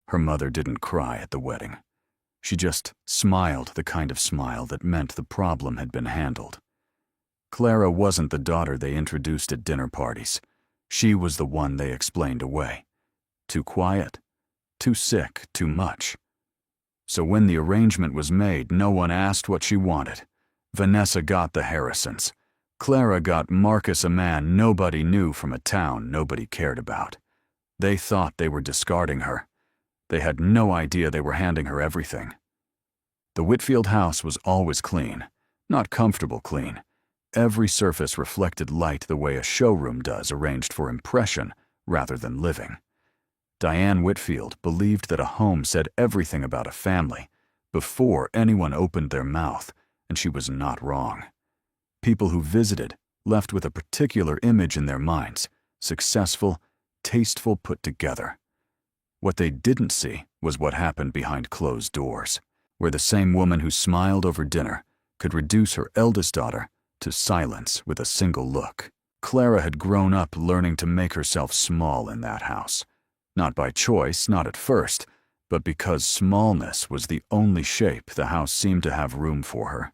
Her mother didn't cry at the wedding. She just smiled, the kind of smile that meant the problem had been handled. Clara wasn't the daughter they introduced at dinner parties. She was the one they explained away. Too quiet, too sick, too much. So when the arrangement was made, no one asked what she wanted. Vanessa got the Harrisons. Clara got Marcus, a man nobody knew from a town nobody cared about. They thought they were discarding her. They had no idea they were handing her everything. The Whitfield house was always clean, not comfortable clean. Every surface reflected light the way a showroom does, arranged for impression rather than living. Diane Whitfield believed that a home said everything about a family before anyone opened their mouth, and she was not wrong. People who visited left with a particular image in their minds: successful, tasteful, put together. What they didn't see was what happened behind closed doors, where the same woman who smiled over dinner could reduce her eldest daughter to silence with a single look. Clara had grown up learning to make herself small in that house. Not by choice, not at first, but because smallness was the only shape the house seemed to have room for her.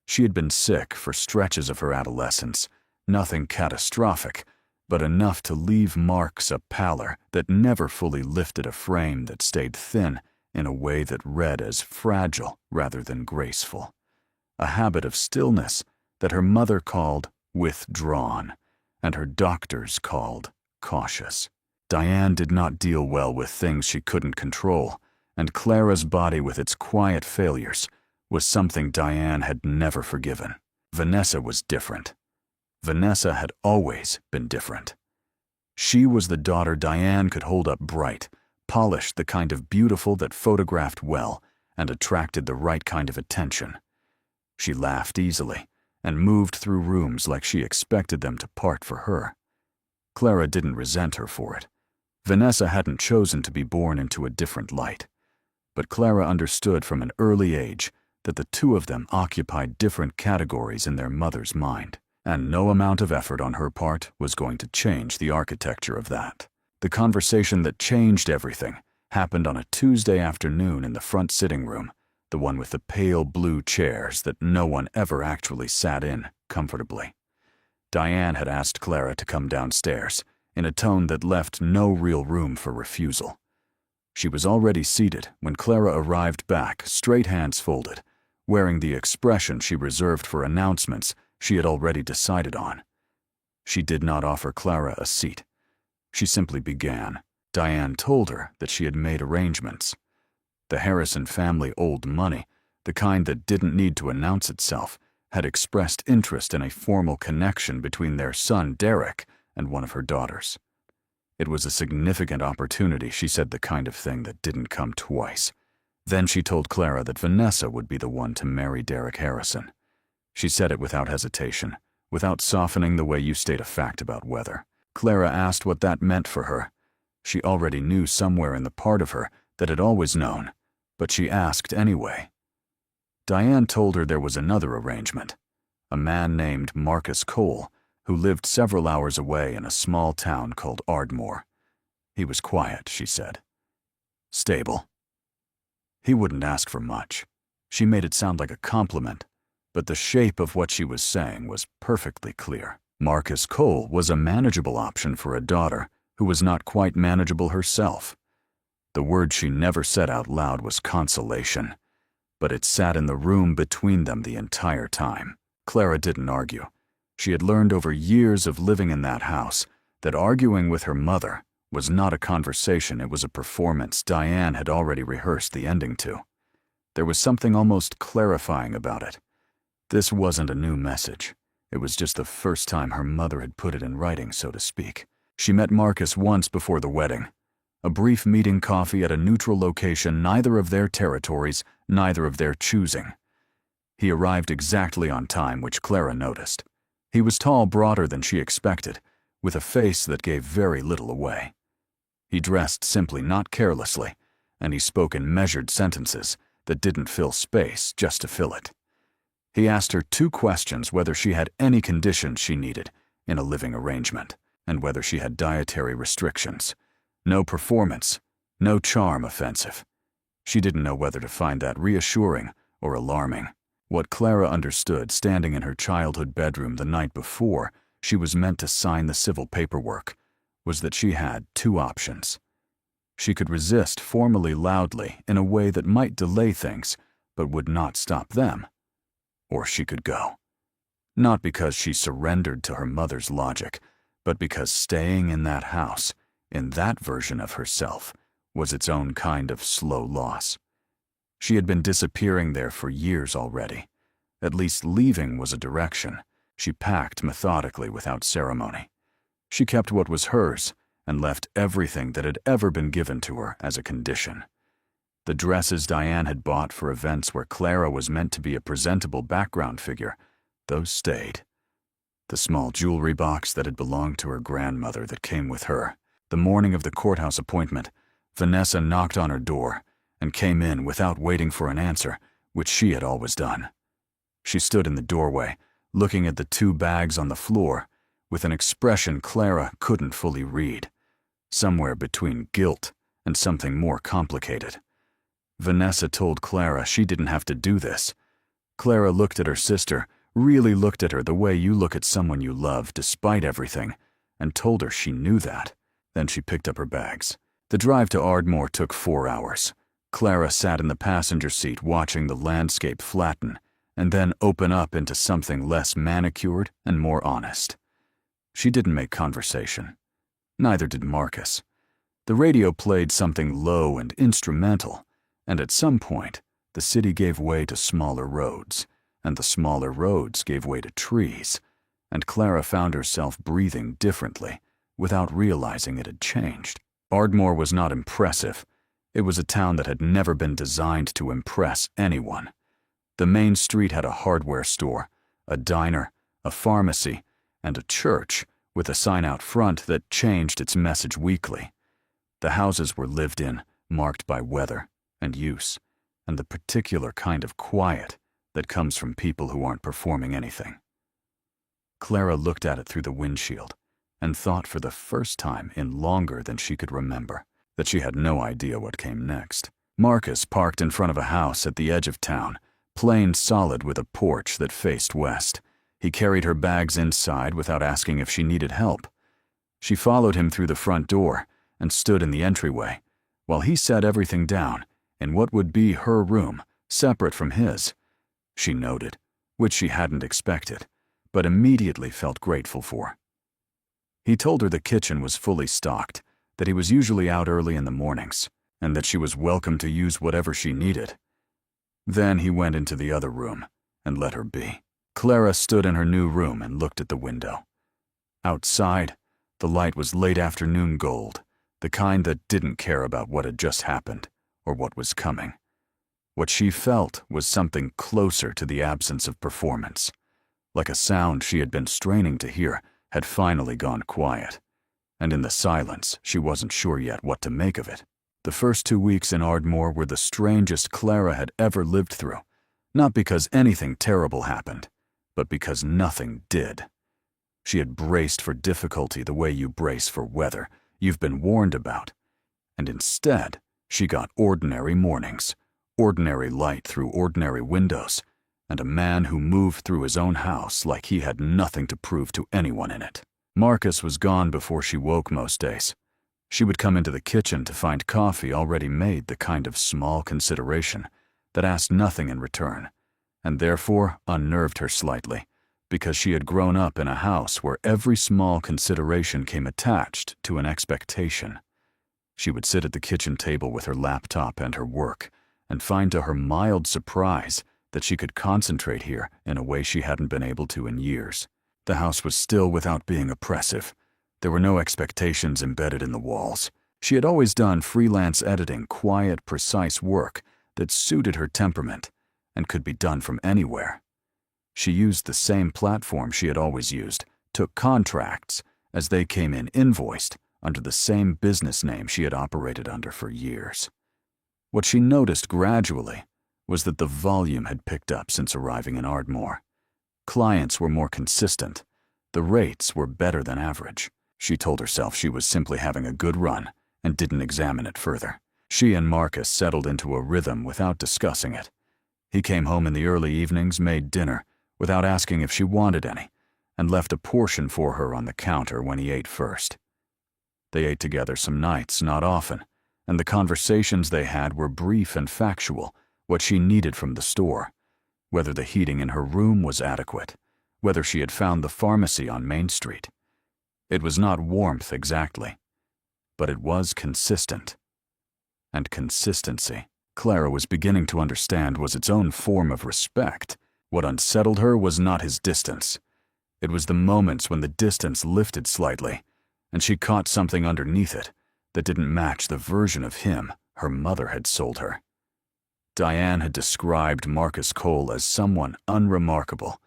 She had been sick for stretches of her adolescence, nothing catastrophic, but enough to leave marks, a pallor that never fully lifted a frame that stayed thin in a way that read as fragile rather than graceful. A habit of stillness that her mother called withdrawn, and her doctors called cautious. Diane did not deal well with things she couldn't control, and Clara's body with its quiet failures was something Diane had never forgiven. Vanessa was different. Vanessa had always been different. She was the daughter Diane could hold up bright, polished, the kind of beautiful that photographed well and attracted the right kind of attention. She laughed easily and moved through rooms like she expected them to part for her. Clara didn't resent her for it. Vanessa hadn't chosen to be born into a different light. But Clara understood from an early age that the two of them occupied different categories in their mother's mind, and no amount of effort on her part was going to change the architecture of that. The conversation that changed everything happened on a Tuesday afternoon in the front sitting room, the one with the pale blue chairs that no one ever actually sat in comfortably. Diane had asked Clara to come downstairs, in a tone that left no real room for refusal. She was already seated when Clara arrived back, straight hands folded, wearing the expression she reserved for announcements she had already decided on. She did not offer Clara a seat. She simply began. Diane told her that she had made arrangements. The Harrison family owed money, the kind that didn't need to announce itself, had expressed interest in a formal connection between their son Derek and one of her daughters. It was a significant opportunity, she said, the kind of thing that didn't come twice. Then she told Clara that Vanessa would be the one to marry Derek Harrison. She said it without hesitation, without softening the way you state a fact about weather. Clara asked what that meant for her. She already knew somewhere in the part of her that had always known, but she asked anyway. Diane told her there was another arrangement. A man named Marcus Cole, who lived several hours away in a small town called Ardmore. He was quiet, she said. Stable. He wouldn't ask for much. She made it sound like a compliment, but the shape of what she was saying was perfectly clear. Marcus Cole was a manageable option for a daughter who was not quite manageable herself. The word she never said out loud was consolation, but it sat in the room between them the entire time. Clara didn't argue. She had learned over years of living in that house that arguing with her mother was not a conversation, it was a performance Diane had already rehearsed the ending to. There was something almost clarifying about it. This wasn't a new message. It was just the first time her mother had put it in writing, so to speak. She met Marcus once before the wedding. A brief meeting coffee at a neutral location, neither of their territories, neither of their choosing. He arrived exactly on time, which Clara noticed. He was tall, broader than she expected, with a face that gave very little away. He dressed simply, not carelessly, and he spoke in measured sentences that didn't fill space just to fill it. He asked her 2 questions: whether she had any conditions she needed in a living arrangement, and whether she had dietary restrictions. No performance, No charm offensive. She didn't know whether to find that reassuring or alarming. What Clara understood standing in her childhood bedroom the night before she was meant to sign the civil paperwork was that she had two options. She could resist formally loudly in a way that might delay things but would not stop them. Or she could go. Not because she surrendered to her mother's logic, but because staying in that house, in that version of herself, was its own kind of slow loss. She had been disappearing there for years already. At least leaving was a direction. She packed methodically without ceremony. She kept what was hers and left everything that had ever been given to her as a condition. The dresses Diane had bought for events where Clara was meant to be a presentable background figure, those stayed. The small jewelry box that had belonged to her grandmother that came with her. The morning of the courthouse appointment, Vanessa knocked on her door and came in without waiting for an answer, which she had always done. She stood in the doorway, looking at the two bags on the floor, with an expression Clara couldn't fully read, somewhere between guilt and something more complicated. Vanessa told Clara she didn't have to do this. Clara looked at her sister, really looked at her the way you look at someone you love despite everything, and told her she knew that. Then she picked up her bags. The drive to Ardmore took 4 hours. Clara sat in the passenger seat watching the landscape flatten and then open up into something less manicured and more honest. She didn't make conversation. Neither did Marcus. The radio played something low and instrumental, and at some point, the city gave way to smaller roads, and the smaller roads gave way to trees, and Clara found herself breathing differently without realizing it had changed. Ardmore was not impressive. It was a town that had never been designed to impress anyone. The main street had a hardware store, a diner, a pharmacy, and a church with a sign out front that changed its message weekly. The houses were lived in, marked by weather and use, and the particular kind of quiet that comes from people who aren't performing anything. Clara looked at it through the windshield and thought for the first time in longer than she could remember that she had no idea what came next. Marcus parked in front of a house at the edge of town, plain solid with a porch that faced west. He carried her bags inside without asking if she needed help. She followed him through the front door and stood in the entryway, while he set everything down in what would be her room, separate from his. She noted, which she hadn't expected, but immediately felt grateful for. He told her the kitchen was fully stocked, that he was usually out early in the mornings, and that she was welcome to use whatever she needed. Then he went into the other room and let her be. Clara stood in her new room and looked at the window. Outside, the light was late afternoon gold, the kind that didn't care about what had just happened or what was coming. What she felt was something closer to the absence of performance, like a sound she had been straining to hear had finally gone quiet, and in the silence she wasn't sure yet what to make of it. The first 2 weeks in Ardmore were the strangest Clara had ever lived through, not because anything terrible happened, but because nothing did. She had braced for difficulty the way you brace for weather you've been warned about, and instead she got ordinary mornings, ordinary light through ordinary windows, and a man who moved through his own house like he had nothing to prove to anyone in it. Marcus was gone before she woke most days. She would come into the kitchen to find coffee already made, the kind of small consideration that asked nothing in return, and therefore unnerved her slightly, because she had grown up in a house where every small consideration came attached to an expectation. She would sit at the kitchen table with her laptop and her work, and find to her mild surprise that she could concentrate here in a way she hadn't been able to in years. The house was still without being oppressive. There were no expectations embedded in the walls. She had always done freelance editing, quiet, precise work that suited her temperament and could be done from anywhere. She used the same platform she had always used, took contracts as they came in invoiced under the same business name she had operated under for years. What she noticed gradually was that the volume had picked up since arriving in Ardmore. Clients were more consistent. The rates were better than average. She told herself she was simply having a good run and didn't examine it further. She and Marcus settled into a rhythm without discussing it. He came home in the early evenings, made dinner, without asking if she wanted any, and left a portion for her on the counter when he ate first. They ate together some nights, not often, and the conversations they had were brief and factual, what she needed from the store, whether the heating in her room was adequate, whether she had found the pharmacy on Main Street. It was not warmth exactly, but it was consistent. And consistency, Clara was beginning to understand, was its own form of respect. What unsettled her was not his distance. It was the moments when the distance lifted slightly, and she caught something underneath it that didn't match the version of him her mother had sold her. Diane had described Marcus Cole as someone unremarkable,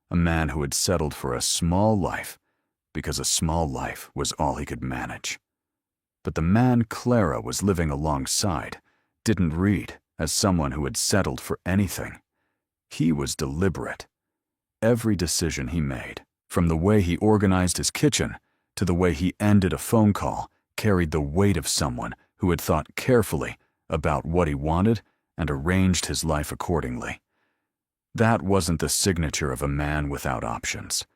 a man who had settled for a small life because a small life was all he could manage. But the man Clara was living alongside didn't read as someone who had settled for anything. He was deliberate. Every decision he made, from the way he organized his kitchen to the way he ended a phone call, carried the weight of someone who had thought carefully about what he wanted and arranged his life accordingly. That wasn't the signature of a man without options.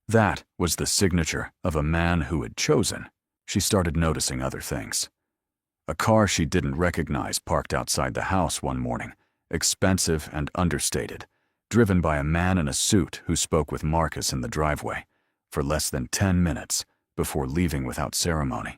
That was the signature of a man who had chosen. She started noticing other things. A car she didn't recognize parked outside the house one morning, expensive and understated, driven by a man in a suit who spoke with Marcus in the driveway for less than 10 minutes before leaving without ceremony.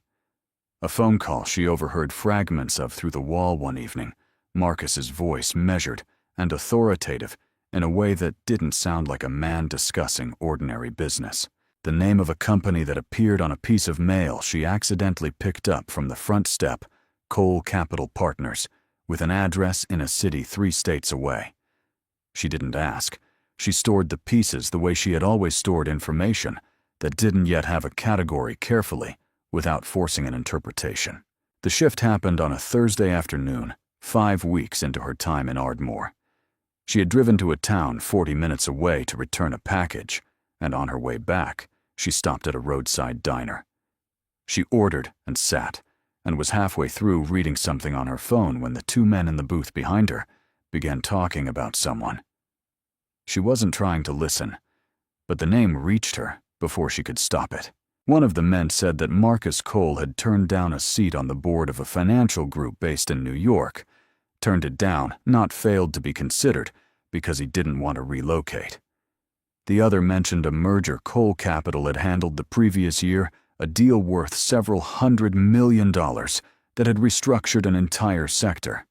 A phone call she overheard fragments of through the wall one evening, Marcus's voice measured and authoritative in a way that didn't sound like a man discussing ordinary business. The name of a company that appeared on a piece of mail she accidentally picked up from the front step, Cole Capital Partners, with an address in a city 3 states away. She didn't ask. She stored the pieces the way she had always stored information that didn't yet have a category carefully, without forcing an interpretation. The shift happened on a Thursday afternoon, 5 weeks into her time in Ardmore. She had driven to a town 40 minutes away to return a package, and on her way back, she stopped at a roadside diner. She ordered and sat, and was halfway through reading something on her phone when the 2 men in the booth behind her began talking about someone. She wasn't trying to listen, but the name reached her before she could stop it. One of the men said that Marcus Cole had turned down a seat on the board of a financial group based in New York, turned it down, not failed to be considered, because he didn't want to relocate. The other mentioned a merger Cole Capital had handled the previous year, a deal worth several $100 million that had restructured an entire sector.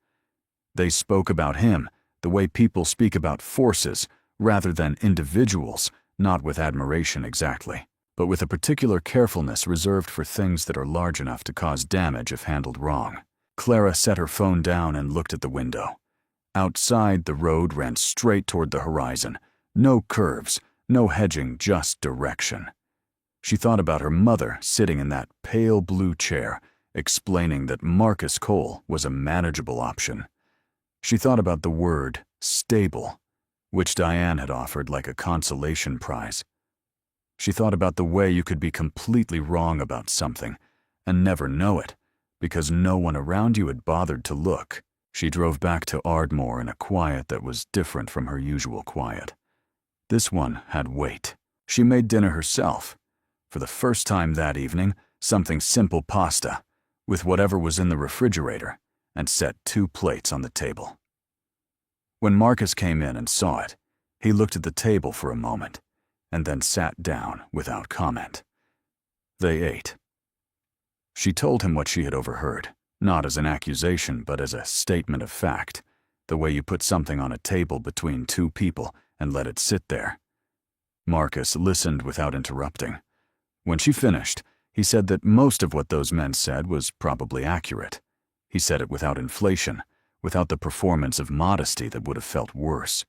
They spoke about him the way people speak about forces rather than individuals, not with admiration exactly, but with a particular carefulness reserved for things that are large enough to cause damage if handled wrong. Clara set her phone down and looked at the window. Outside, the road ran straight toward the horizon. No curves, no hedging, just direction. She thought about her mother sitting in that pale blue chair, explaining that Marcus Cole was a manageable option. She thought about the word stable, which Diane had offered like a consolation prize. She thought about the way you could be completely wrong about something and never know it because no one around you had bothered to look. She drove back to Ardmore in a quiet that was different from her usual quiet. This one had weight. She made dinner herself. For the first time that evening, something simple pasta, with whatever was in the refrigerator, and set 2 plates on the table. When Marcus came in and saw it, he looked at the table for a moment, and then sat down without comment. They ate. She told him what she had overheard, not as an accusation but as a statement of fact, the way you put something on a table between 2 people and let it sit there. Marcus listened without interrupting. When she finished, he said that most of what those men said was probably accurate. He said it without inflation, without the performance of modesty that would have felt worse.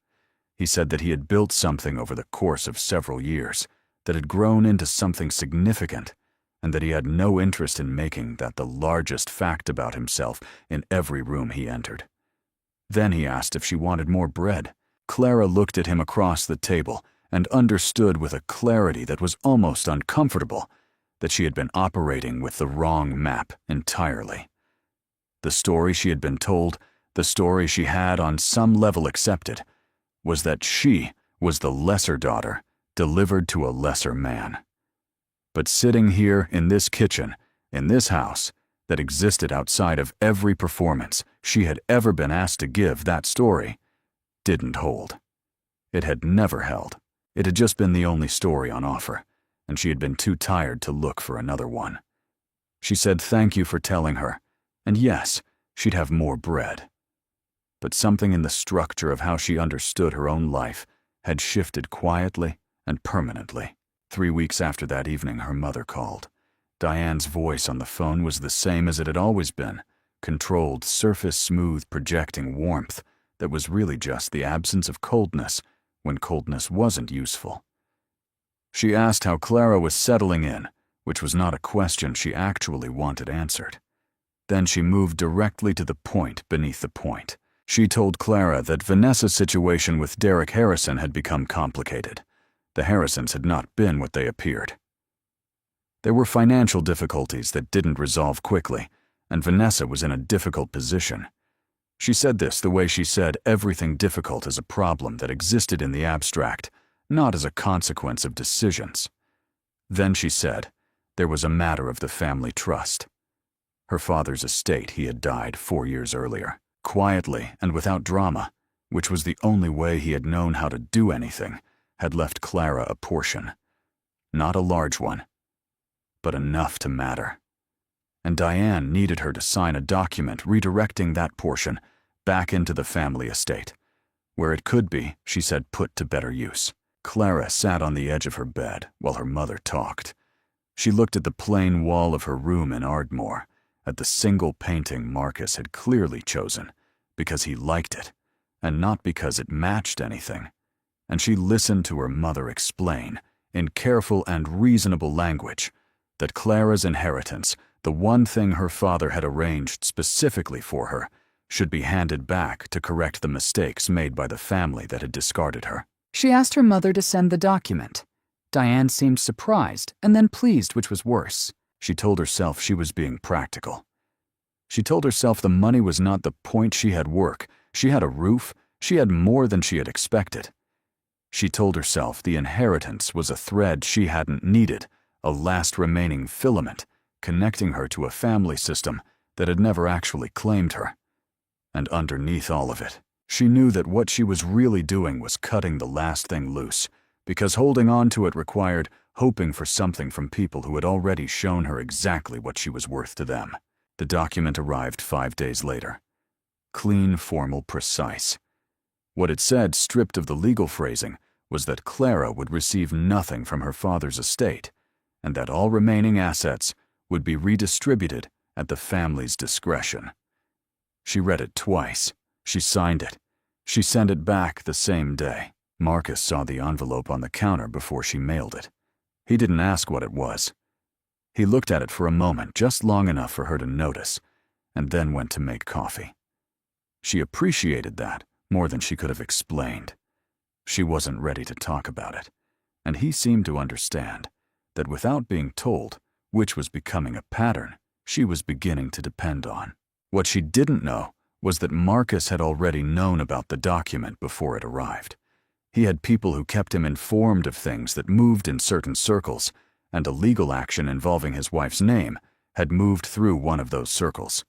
He said that he had built something over the course of several years, that had grown into something significant, and that he had no interest in making that the largest fact about himself in every room he entered. Then he asked if she wanted more bread. Clara looked at him across the table and understood with a clarity that was almost uncomfortable that she had been operating with the wrong map entirely. The story she had been told, the story she had on some level accepted, was that she was the lesser daughter delivered to a lesser man. But sitting here in this kitchen, in this house, that existed outside of every performance she had ever been asked to give, that story didn't hold. It had never held. It had just been the only story on offer, and she had been too tired to look for another one. She said thank you for telling her, and yes, she'd have more bread. But something in the structure of how she understood her own life had shifted quietly and permanently. 3 weeks after that evening, her mother called. Diane's voice on the phone was the same as it had always been, controlled, surface-smooth, projecting warmth that was really just the absence of coldness when coldness wasn't useful. She asked how Clara was settling in, which was not a question she actually wanted answered. Then she moved directly to the point beneath the point. She told Clara that Vanessa's situation with Derek Harrison had become complicated. The Harrisons had not been what they appeared. There were financial difficulties that didn't resolve quickly, and Vanessa was in a difficult position. She said this the way she said everything difficult is a problem that existed in the abstract, not as a consequence of decisions. Then she said there was a matter of the family trust. Her father's estate, he had died 4 years earlier, quietly and without drama, which was the only way he had known how to do anything, had left Clara a portion. Not a large one, but enough to matter. And Diane needed her to sign a document redirecting that portion back into the family estate, where it could be, she said, put to better use. Clara sat on the edge of her bed while her mother talked. She looked at the plain wall of her room in Ardmore, at the single painting Marcus had clearly chosen, because he liked it, and not because it matched anything. And she listened to her mother explain, in careful and reasonable language, that Clara's inheritance, the one thing her father had arranged specifically for her, should be handed back to correct the mistakes made by the family that had discarded her. She asked her mother to send the document. Diane seemed surprised and then pleased, which was worse. She told herself she was being practical. She told herself the money was not the point. She had work, she had a roof, she had more than she had expected. She told herself the inheritance was a thread she hadn't needed, a last remaining filament, connecting her to a family system that had never actually claimed her. And underneath all of it, she knew that what she was really doing was cutting the last thing loose, because holding on to it required hoping for something from people who had already shown her exactly what she was worth to them. The document arrived 5 days later. Clean, formal, precise. What it said, stripped of the legal phrasing, was that Clara would receive nothing from her father's estate, and that all remaining assets would be redistributed at the family's discretion. She read it twice. She signed it. She sent it back the same day. Marcus saw the envelope on the counter before she mailed it. He didn't ask what it was. He looked at it for a moment, just long enough for her to notice, and then went to make coffee. She appreciated that more than she could have explained. She wasn't ready to talk about it, and he seemed to understand that without being told, which was becoming a pattern she was beginning to depend on. What she didn't know was that Marcus had already known about the document before it arrived. He had people who kept him informed of things that moved in certain circles, and a legal action involving his wife's name had moved through one of those circles.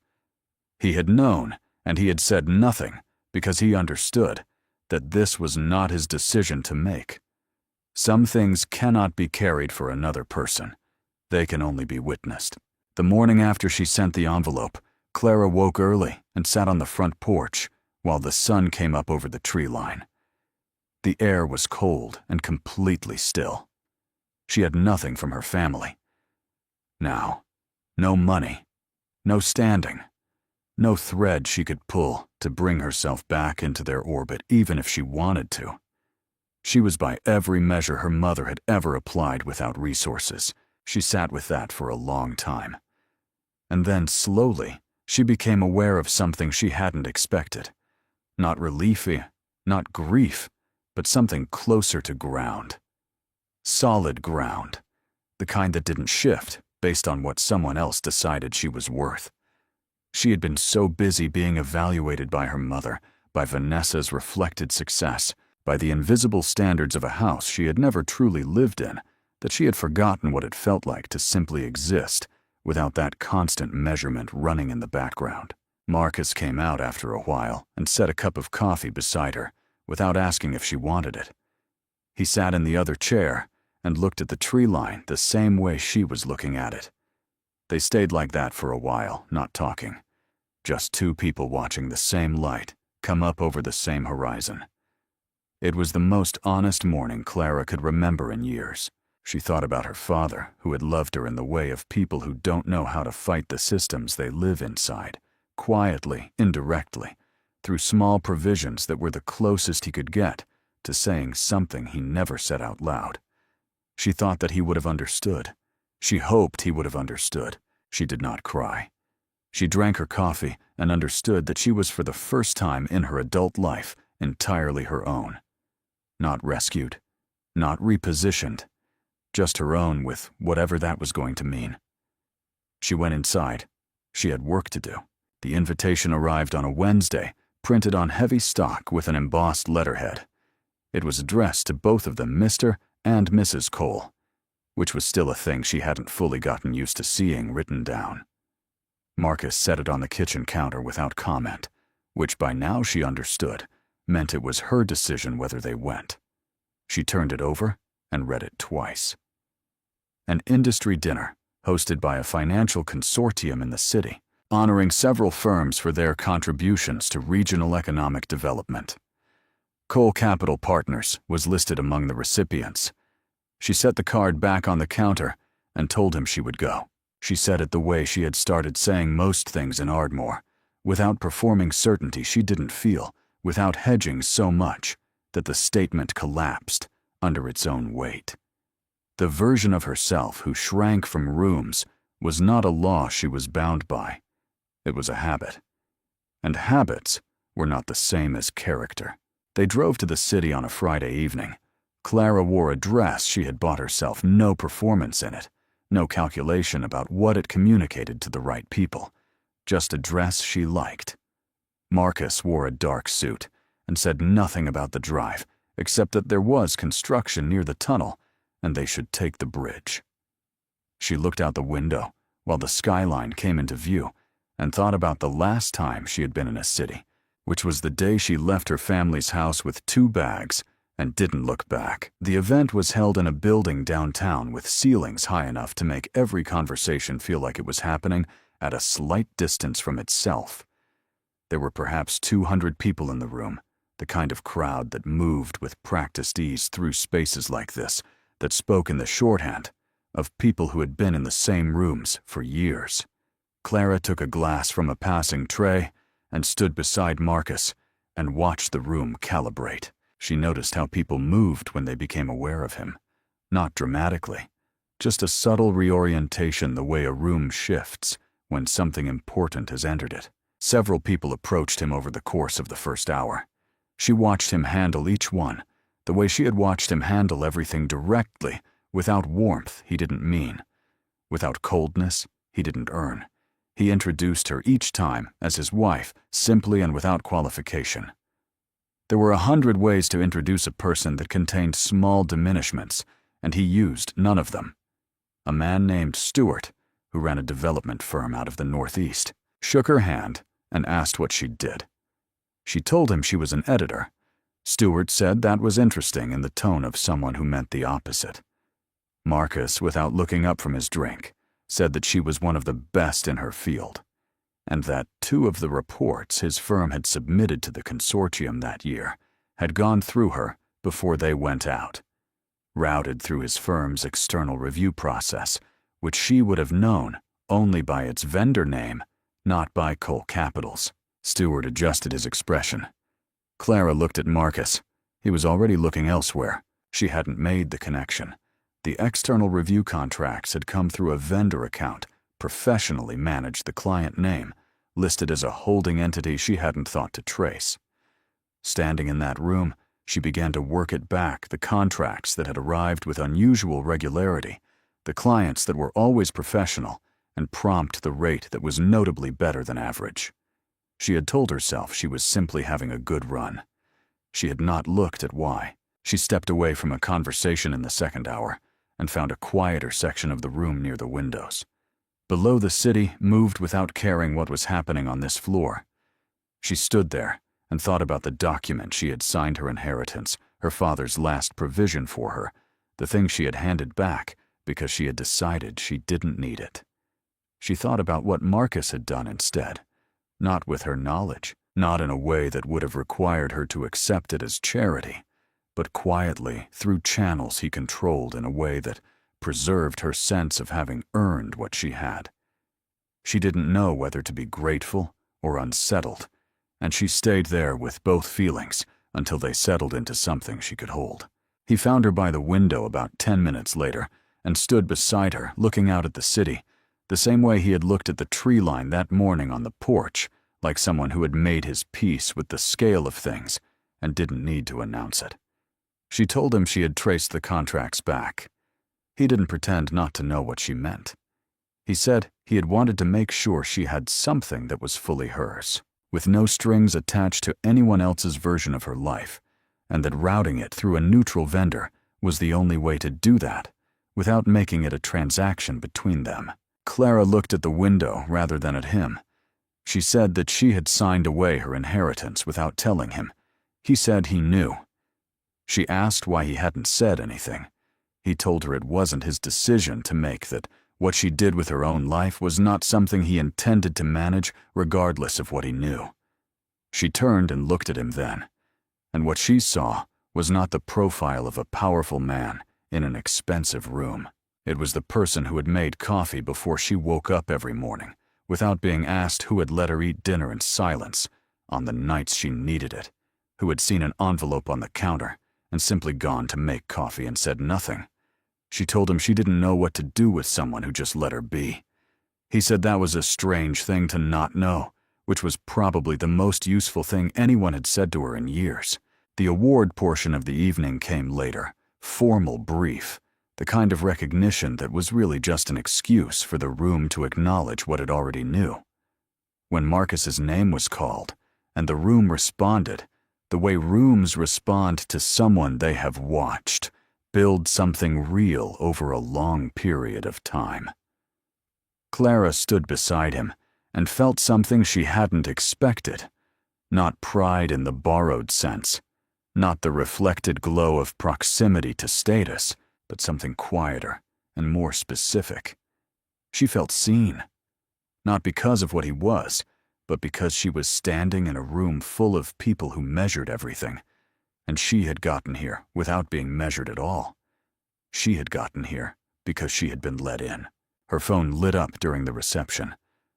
He had known, and he had said nothing because he understood that this was not his decision to make. Some things cannot be carried for another person. They can only be witnessed. The morning after she sent the envelope, Clara woke early and sat on the front porch while the sun came up over the tree line. The air was cold and completely still. She had nothing from her family. Now, no money, no standing, no thread she could pull to bring herself back into their orbit even if she wanted to. She was by every measure her mother had ever applied without resources. She sat with that for a long time. And then, slowly, she became aware of something she hadn't expected. Not relief, not grief, but something closer to ground. Solid ground. The kind that didn't shift based on what someone else decided she was worth. She had been so busy being evaluated by her mother, by Vanessa's reflected success, by the invisible standards of a house she had never truly lived in, that she had forgotten what it felt like to simply exist without that constant measurement running in the background. Marcus came out after a while and set a cup of coffee beside her, without asking if she wanted it. He sat in the other chair and looked at the tree line the same way she was looking at it. They stayed like that for a while, not talking. Just two people watching the same light come up over the same horizon. It was the most honest morning Clara could remember in years. She thought about her father, who had loved her in the way of people who don't know how to fight the systems they live inside, quietly, indirectly, through small provisions that were the closest he could get to saying something he never said out loud. She thought that he would have understood. She hoped he would have understood. She did not cry. She drank her coffee and understood that she was for the first time in her adult life entirely her own. Not rescued, not repositioned, just her own with whatever that was going to mean. She went inside. She had work to do. The invitation arrived on a Wednesday, printed on heavy stock with an embossed letterhead. It was addressed to both of them, Mr. and Mrs. Cole, which was still a thing she hadn't fully gotten used to seeing written down. Marcus set it on the kitchen counter without comment, which by now she understood meant it was her decision whether they went. She turned it over and read it twice. An industry dinner hosted by a financial consortium in the city, honoring several firms for their contributions to regional economic development. Cole Capital Partners was listed among the recipients. She set the card back on the counter and told him she would go. She said it the way she had started saying most things in Ardmore, without performing certainty she didn't feel, without hedging so much that the statement collapsed under its own weight. The version of herself who shrank from rooms was not a law she was bound by. It was a habit. And habits were not the same as character. They drove to the city on a Friday evening. Clara wore a dress she had bought herself, no performance in it, no calculation about what it communicated to the right people, just a dress she liked. Marcus wore a dark suit and said nothing about the drive, except that there was construction near the tunnel and they should take the bridge. She looked out the window while the skyline came into view and thought about the last time she had been in a city, which was the day she left her family's house with 2 bags and didn't look back. The event was held in a building downtown with ceilings high enough to make every conversation feel like it was happening at a slight distance from itself. There were perhaps 200 people in the room, the kind of crowd that moved with practiced ease through spaces like this, that spoke in the shorthand of people who had been in the same rooms for years. Clara took a glass from a passing tray and stood beside Marcus and watched the room calibrate. She noticed how people moved when they became aware of him. Not dramatically, just a subtle reorientation the way a room shifts when something important has entered it. Several people approached him over the course of the first hour. She watched him handle each one, the way she had watched him handle everything directly, without warmth he didn't mean, without coldness he didn't earn. He introduced her each time as his wife, simply and without qualification. There were 100 ways to introduce a person that contained small diminishments, and he used none of them. A man named Stewart, who ran a development firm out of the Northeast, shook her hand and asked what she did. She told him she was an editor. Stewart said that was interesting in the tone of someone who meant the opposite. Marcus, without looking up from his drink, said that she was one of the best in her field, and that 2 of the reports his firm had submitted to the consortium that year had gone through her before they went out, routed through his firm's external review process, which she would have known only by its vendor name, not by Cole Capital's. Stewart adjusted his expression. Clara looked at Marcus. He was already looking elsewhere. She hadn't made the connection. The external review contracts had come through a vendor account, professionally managed the client name, listed as a holding entity she hadn't thought to trace. Standing in that room, she began to work it back, the contracts that had arrived with unusual regularity, the clients that were always professional and prompt the rate that was notably better than average. She had told herself she was simply having a good run. She had not looked at why. She stepped away from a conversation in the second hour and found a quieter section of the room near the windows. Below, the city moved without caring what was happening on this floor. She stood there and thought about the document she had signed her inheritance, her father's last provision for her, the thing she had handed back because she had decided she didn't need it. She thought about what Marcus had done instead, not with her knowledge, not in a way that would have required her to accept it as charity, but quietly through channels he controlled in a way that preserved her sense of having earned what she had. She didn't know whether to be grateful or unsettled, and she stayed there with both feelings until they settled into something she could hold. He found her by the window about 10 minutes later and stood beside her, looking out at the city, the same way he had looked at the tree line that morning on the porch, like someone who had made his peace with the scale of things and didn't need to announce it. She told him she had traced the contracts back. He didn't pretend not to know what she meant. He said he had wanted to make sure she had something that was fully hers, with no strings attached to anyone else's version of her life, and that routing it through a neutral vendor was the only way to do that, without making it a transaction between them. Clara looked at the window rather than at him. She said that she had signed away her inheritance without telling him. He said he knew. She asked why he hadn't said anything. He told her it wasn't his decision to make, that what she did with her own life was not something he intended to manage regardless of what he knew. She turned and looked at him then, and what she saw was not the profile of a powerful man in an expensive room. It was the person who had made coffee before she woke up every morning, without being asked, who had let her eat dinner in silence on the nights she needed it, who had seen an envelope on the counter and simply gone to make coffee and said nothing. She told him she didn't know what to do with someone who just let her be. He said that was a strange thing to not know, which was probably the most useful thing anyone had said to her in years. The award portion of the evening came later, formal, brief, the kind of recognition that was really just an excuse for the room to acknowledge what it already knew. When Marcus's name was called, and the room responded, the way rooms respond to someone they have watched build something real over a long period of time. Clara stood beside him and felt something she hadn't expected, not pride in the borrowed sense, not the reflected glow of proximity to status, but something quieter and more specific. She felt seen, not because of what he was, but because she was standing in a room full of people who measured everything, and she had gotten here without being measured at all. She had gotten here because she had been let in. Her phone lit up during the reception.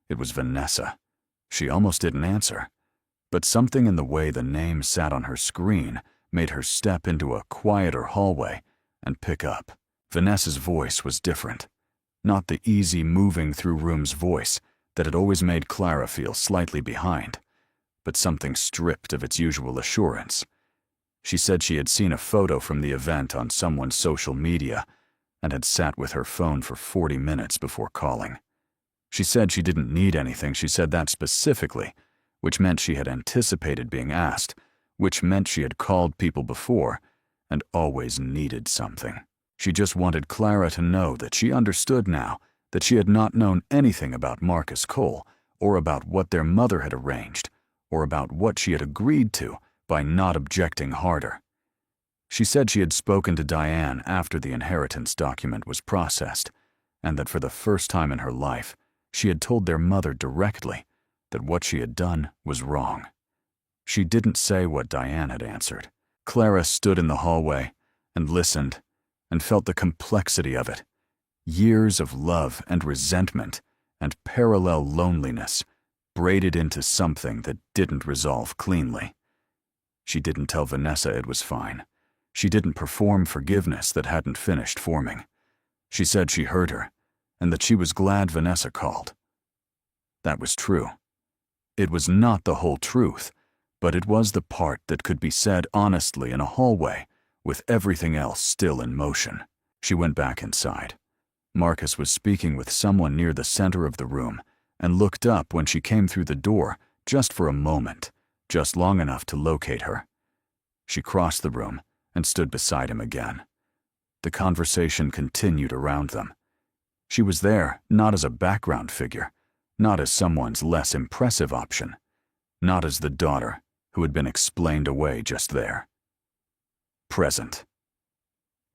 It was Vanessa. She almost didn't answer, but something in the way the name sat on her screen made her step into a quieter hallway and pick up. Vanessa's voice was different, not the easy moving through rooms voice that had always made Clara feel slightly behind, but something stripped of its usual assurance. She said she had seen a photo from the event on someone's social media and had sat with her phone for 40 minutes before calling. She said she didn't need anything. She said that specifically, which meant she had anticipated being asked, which meant she had called people before and always needed something. She just wanted Clara to know that she understood now that she had not known anything about Marcus Cole, or about what their mother had arranged, or about what she had agreed to by not objecting harder. She said she had spoken to Diane after the inheritance document was processed, and that for the first time in her life, she had told their mother directly that what she had done was wrong. She didn't say what Diane had answered. Clara stood in the hallway and listened and felt the complexity of it. Years of love and resentment and parallel loneliness braided into something that didn't resolve cleanly. She didn't tell Vanessa it was fine. She didn't perform forgiveness that hadn't finished forming. She said she heard her, and that she was glad Vanessa called. That was true. It was not the whole truth, but it was the part that could be said honestly in a hallway, with everything else still in motion. She went back inside. Marcus was speaking with someone near the center of the room and looked up when she came through the door, just for a moment, just long enough to locate her. She crossed the room and stood beside him again. The conversation continued around them. She was there not as a background figure, not as someone's less impressive option, not as the daughter who had been explained away just there. Present.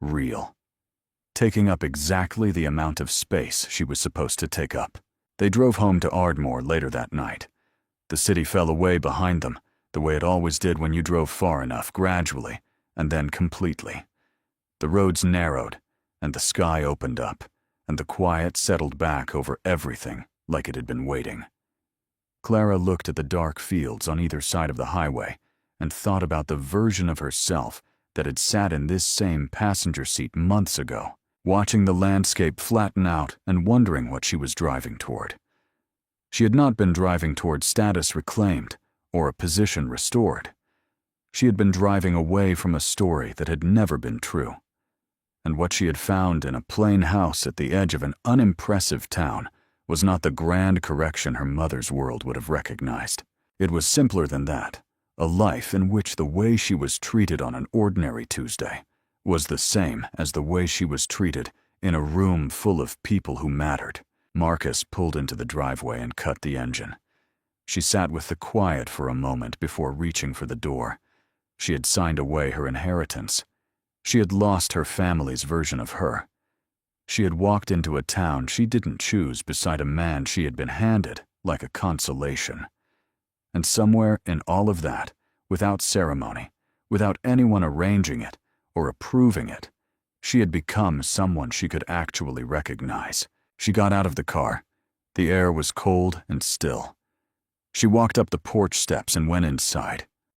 Real. Taking up exactly the amount of space she was supposed to take up. They drove home to Ardmore later that night. The city fell away behind them, the way it always did when you drove far enough, gradually, and then completely. The roads narrowed, and the sky opened up, and the quiet settled back over everything like it had been waiting. Clara looked at the dark fields on either side of the highway and thought about the version of herself that had sat in this same passenger seat months ago, watching the landscape flatten out and wondering what she was driving toward. She had not been driving toward status reclaimed or a position restored. She had been driving away from a story that had never been true. And what she had found in a plain house at the edge of an unimpressive town was not the grand correction her mother's world would have recognized. It was simpler than that, a life in which the way she was treated on an ordinary Tuesday was the same as the way she was treated in a room full of people who mattered. Marcus pulled into the driveway and cut the engine. She sat with the quiet for a moment before reaching for the door. She had signed away her inheritance. She had lost her family's version of her. She had walked into a town she didn't choose beside a man she had been handed like a consolation. And somewhere in all of that, without ceremony, without anyone arranging it or approving it, she had become someone she could actually recognize. She got out of the car. The air was cold and still. She walked up the porch steps and went inside,